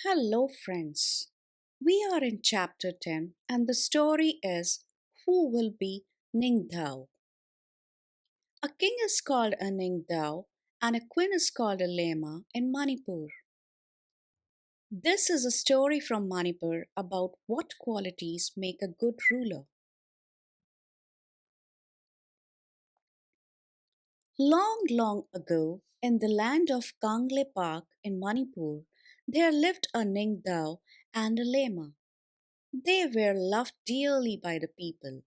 Hello, friends. We are in chapter 10, and the story is Who Will Be Ningdao? A king is called a Ningdao, and a queen is called a Lema in Manipur. This is a story from Manipur about what qualities make a good ruler. Long, long ago, in the land of Kangle Park in Manipur, there lived a Ningdao and a Lema. They were loved dearly by the people.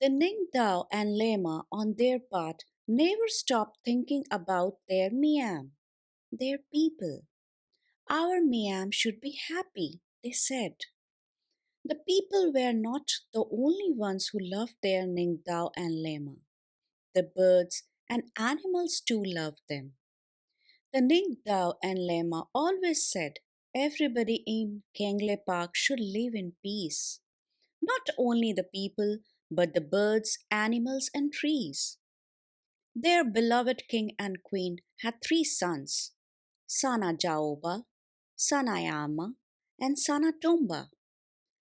The Ningdao and Lema, on their part, never stopped thinking about their Miam, their people. Our Miam should be happy, they said. The people were not the only ones who loved their Ningdao and Lema. The birds and animals too loved them. The Ningdao and Lema always said everybody in Kengle Park should live in peace. Not only the people, but the birds, animals, and trees. Their beloved king and queen had three sons, Sana Jaoba, Sanayama, and Sanatomba.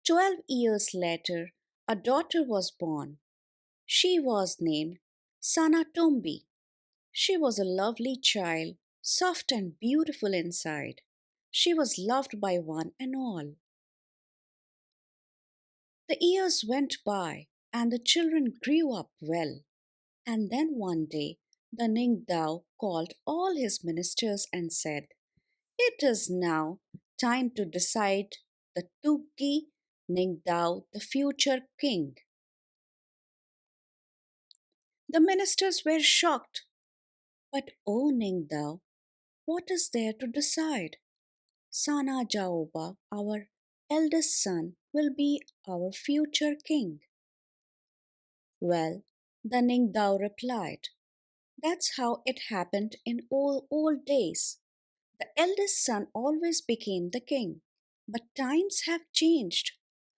12 years later, a daughter was born. She was named Sanatombi. She was a lovely child, soft and beautiful inside. She was loved by one and all. The years went by, and the children grew up well. And then one day, the Ningdao called all his ministers and said, "It is now time to decide the Tugi Ningdao, the future king." The ministers were shocked. But O Ningdao, what is there to decide? Sana Jaoba, our eldest son, will be our future king. Well, the Ningdao replied, "That's how it happened in old days. The eldest son always became the king. But times have changed.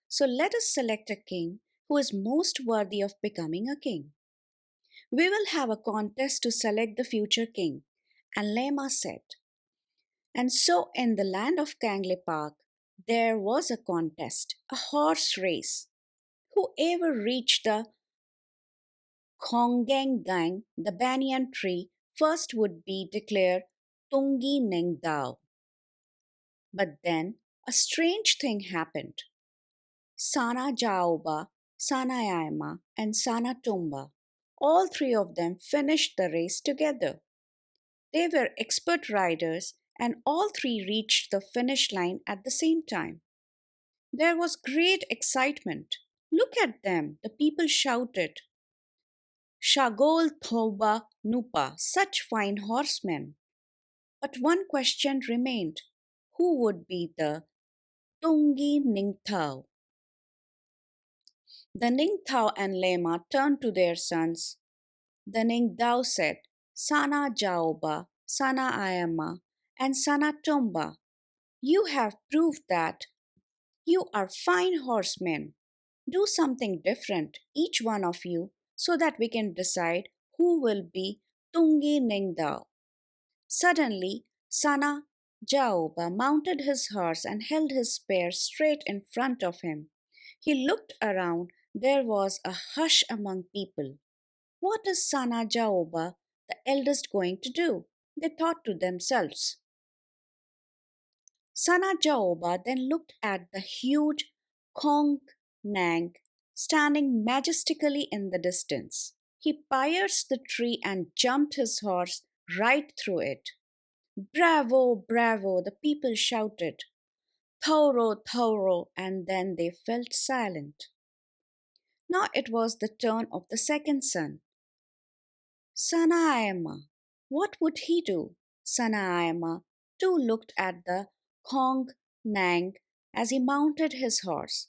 So let us select a king who is most worthy of becoming a king. We will have a contest to select the future king." And Lema said. And so in the land of Kangle Park, there was a contest, a horse race. Whoever reached the Kongengang, the banyan tree, first would be declared Tungi Nengdao. But then a strange thing happened. Sana Jaoba, Sanayama, and Sana Tumba, all three of them finished the race together. They were expert riders, and all three reached the finish line at the same time. There was great excitement. "Look at them," the people shouted. "Shagol Thoba Nupa, such fine horsemen." But one question remained: who would be the Tungi Ningthao? The Ningthao and Lema turned to their sons. The Ningdao said, "Sana Jaoba, Sana Ayama, and Sana Tomba, you have proved that you are fine horsemen. Do something different, each one of you, so that we can decide who will be Tungi Ningdao." Suddenly, Sana Jaoba mounted his horse and held his spear straight in front of him. He looked around. There was a hush among people. What is Sana Jaoba, the eldest, going to do? They thought to themselves. Sana Jaoba then looked at the huge Kong Nang standing majestically in the distance. He pierced the tree and jumped his horse right through it. "Bravo, bravo," the people shouted. "Thoro, thoro," and then they felt silent. Now it was the turn of the second son, Sanayama. What would he do? Sanayama too looked at the Kong Nang as he mounted his horse.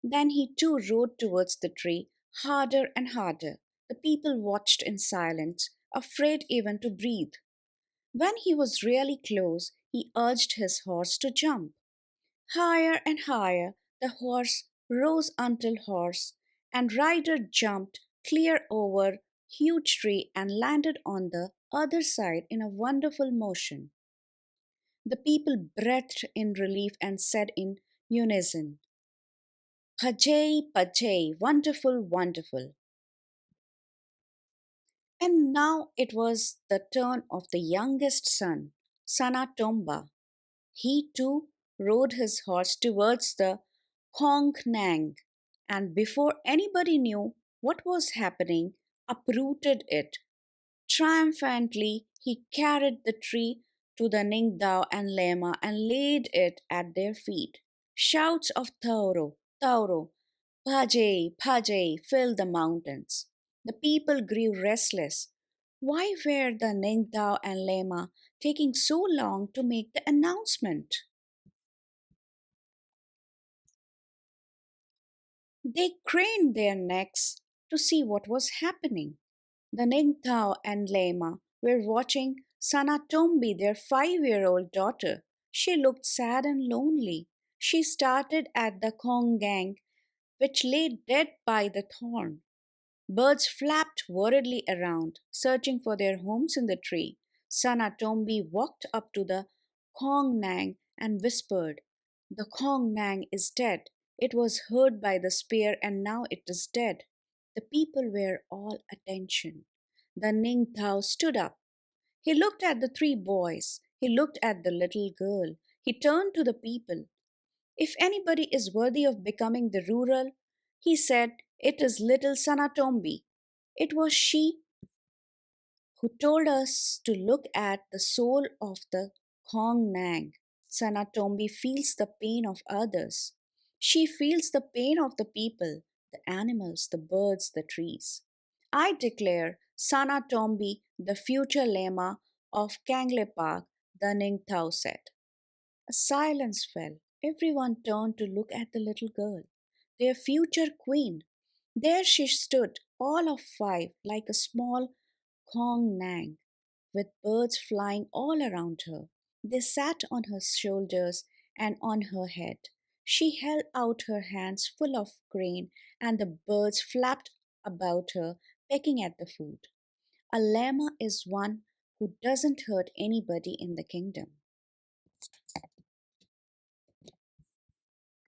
Then he too rode towards the tree, harder and harder. The people watched in silence, afraid even to breathe. When he was really close, he urged his horse to jump. Higher and higher the horse rose until horse and rider jumped clear over huge tree and landed on the other side in a wonderful motion. The people breathed in relief and said in unison, Pajay, Pajay, wonderful, wonderful. And now it was the turn of the youngest son, Sanatomba. He too rode his horse towards the Kong Nang, and before anybody knew what was happening, uprooted it. Triumphantly, he carried the tree to the Ningdao and Lema and laid it at their feet. Shouts of Tauro, Tauro, Pajay, Pajay filled the mountains. The people grew restless. Why were the Ningdao and Lema taking so long to make the announcement? They craned their necks to see what was happening. The Ningtao and Lema were watching Sanatombi, their 5-year-old daughter. She looked sad and lonely. She started at the Kongang, which lay dead by the thorn. Birds flapped worriedly around, searching for their homes in the tree. Sanatombi walked up to the Kongnang and whispered, The Kongnang is dead. It was hurt by the spear and now it is dead. The people were all attention. The Ningtao stood up. He looked at the three boys. He looked at the little girl. He turned to the people. If anybody is worthy of becoming the ruler, he said, it is little Sanatombi. It was she who told us to look at the soul of the Kong Nang. Sanatombi feels the pain of others. She feels the pain of the people, the animals, the birds, the trees. I declare Sanatombi the future Lema of Kangle Park, the Ningtao said. A silence fell. Everyone turned to look at the little girl, their future queen. There she stood, all of 5, like a small Kong Nang, with birds flying all around her. They sat on her shoulders and on her head. She held out her hands full of grain, and the birds flapped about her, pecking at the food. A llama is one who doesn't hurt anybody in the kingdom.